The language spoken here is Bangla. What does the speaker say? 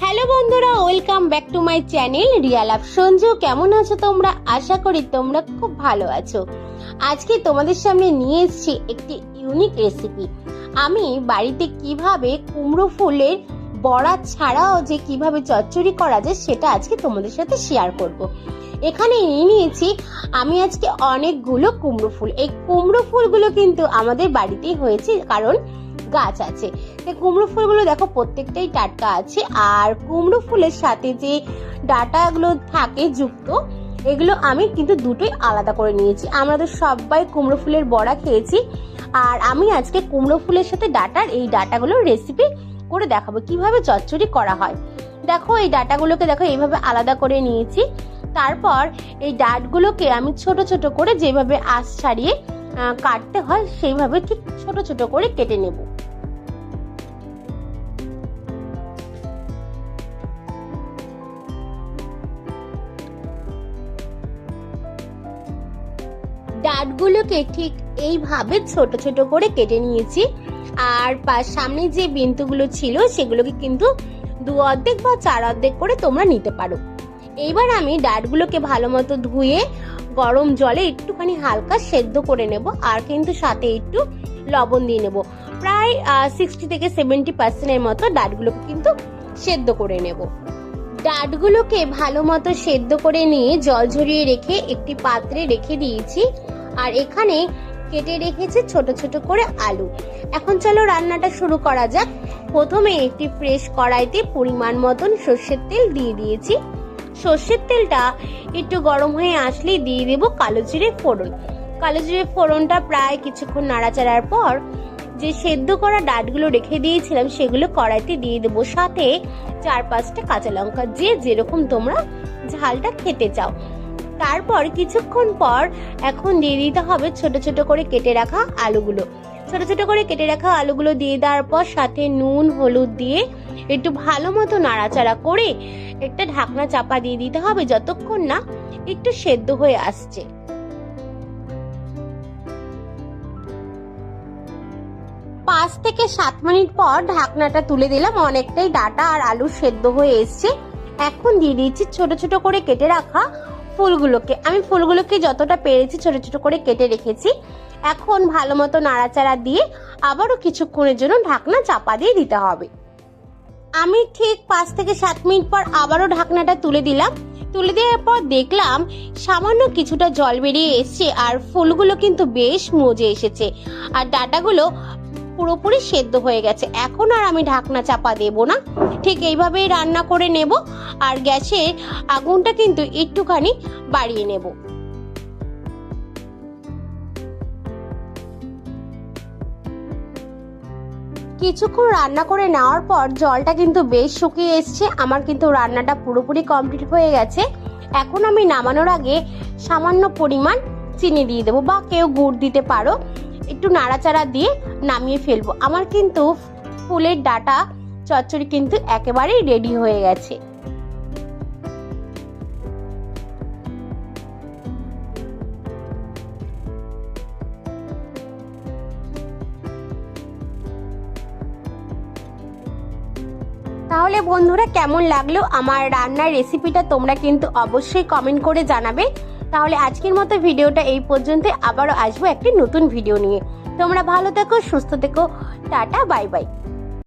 হ্যালো বন্ধুরা, welcome back to my channel Riya love Sanju. কেমন আছো তোমরা? আশা করি তোমরা খুব ভালো আছো। আজকে তোমাদের সামনে নিয়ে এসেছি একটি ইউনিক রেসিপি। আমি বাড়িতে কিভাবে কুমড়ো ফুলের বড়া ছাড়াও যে কিভাবে চচ্চড়ি করা যায় সেটা আজকে তোমাদের সাথে শেয়ার করব। এখানে নিয়ে নিয়েছি আমি আজকে অনেকগুলো কুমড়ো ফুল। এই কুমড়ো ফুলগুলো কিন্তু আমাদের বাড়িতেই হয়েছে, কারণ গাছ আছে। কুমড়ো ফুলগুলো দেখো প্রত্যেকটাই টাটকা আছে। আর কুমড়ো ফুলের সাথে যে ডাঁটাগুলো থাকে যুক্ত, এগুলো আমি কিন্তু দুটোই আলাদা করে নিয়েছি। আমরা তো সবাই কুমড়ো ফুলের বড়া খেয়েছি, আর আমি আজকে কুমড়ো ফুলের সাথে ডাঁটার এই ডাঁটাগুলোর রেসিপি করে দেখাবো কিভাবে চচ্চড়ি করা হয়। দেখো এই ডাঁটাগুলোকে দেখো এইভাবে আলাদা করে নিয়েছি। তারপর এই ডাঁটগুলোকে আমি ছোট ছোট করে যেভাবে আঁশ ছাড়িয়ে কাটতে হয় সেইভাবে ঠিক ছোট ছোট করে কেটে নেব। ডাঁটগুলোকে ঠিক এইভাবে ছোট ছোট করে কেটে নিয়েছি। আর সামনে যে বিন্দুগুলো ছিল সেগুলোকে কিন্তু 2 অর্ধেক বা 4 অর্ধেক করে তোমরা নিতে পারো। এইবার আমি ডাঁটগুলোকে ভালো মতো ধুয়ে গরম জলে একটুখানি হালকা সেদ্ধ করে নেব, আর কিন্তু সাথে একটু লবণ দিয়ে নেব। প্রায় 60 থেকে 70% মতো ডাঁটগুলোকে কিন্তু সেদ্ধ করে নেব। ডাঁটগুলোকে ভালো মতো সেদ্ধ করে নিয়ে জল ঝরিয়ে রেখে একটি পাত্রে রেখে দিয়েছি। আর এখানে কেটে রেখেছি ছোট ছোট করে আলু। এখন চলো রান্নাটা শুরু করা যাক। প্রথমে একটি ফ্রেশ কড়াইতে পরিমাণ মতন সর্ষের তেল দিয়ে দিয়েছি। সর্ষের তেলটা একটু গরম হয়ে আসলেই দিয়ে দেব কালো জিরে ফোড়ন। কালো জিরে ফোড়নটা প্রায় কিছুক্ষণ নাড়াচাড়ার পর যে সেদ্ধ করা ডাঁটগুলো রেখে দিয়েছিলাম সেগুলো কড়াইতে দিয়ে দেবো, সাথে 4-5টা কাঁচা লঙ্কা, যে যেরকম তোমরা ঝালটা খেতে চাও। তারপর কিছুক্ষণ পর এখন দিয়ে দিতে হবে ছোট ছোট করে কেটে রাখা আলুগুলো। ছোট ছোট করে কেটে রাখা আলুগুলো দিয়ে দেওয়ার পর সাথে নুন হলুদ দিয়ে একটু ভালো মতো নাড়াচাড়া করে একটা ঢাকনা চাপা দিয়ে দিতে হবে যতক্ষণ না একটু সেদ্ধ হয়ে আসছে। 5 থেকে 7 মিনিট পর ঢাকনাটা তুলে দিলাম। অনেকটাই ডাঁটা আর আলু সেদ্ধ হয়ে এসছে। এখন দিয়ে দিচ্ছি ছোট ছোট করে কেটে রাখা ফুলগুলোকে। আমি ফুলগুলোকে যতটা পেরেছি ছোট ছোট করে কেটে রেখেছি। এখন ভালো মতো নাড়াচাড়া দিয়ে আবারও কিছুক্ষণের জন্য ঢাকনা চাপা দিয়ে দিতে হবে। আমি ঠিক 5 থেকে 7 মিনিট পর আবারও ঢাকনাটা তুলে দিলাম। তুলে দেওয়ার পর দেখলাম সামান্য কিছুটা জল বেরিয়ে এসছে, আর ফুলগুলো কিন্তু বেশ মজে এসেছে, আর ডাঁটাগুলো পুরোপুরি সেদ্ধ হয়ে গেছে। এখন আর আমি ঢাকনা চাপা দেব না, ঠিক এইভাবেই রান্না করে নেব। আর গ্যাসের আগুনটা কিন্তু একটুখানি বাড়িয়ে নেব। কিছুক্ষণ রান্না করে নেওয়ার পর জলটা কিন্তু বেশ শুকিয়ে এসছে। আমার কিন্তু রান্নাটা পুরোপুরি কমপ্লিট হয়ে গেছে। এখন আমি নামানোর আগে সামান্য পরিমাণ চিনি দিয়ে দেবো, বা কেউ গুড় দিতে পারো। একটু নাড়াচাড়া দিয়ে নামিয়ে ফেলবো। আমার কিন্তু ফুলের ডাঁটা চচ্চড়ি কিন্তু একেবারেই রেডি হয়ে গেছে। তাহলে বন্ধুরা, কেমন লাগলো আমার রান্নার রেসিপিটা তোমরা কিন্তু অবশ্যই কমেন্ট করে জানাবে। তাহলে আজকের মতো ভিডিওটা এই পর্যন্ত। আবারও আসবো একটি নতুন ভিডিও নিয়ে। তোমরা ভালো থেকো, সুস্থ থেকো। Tata, bye bye.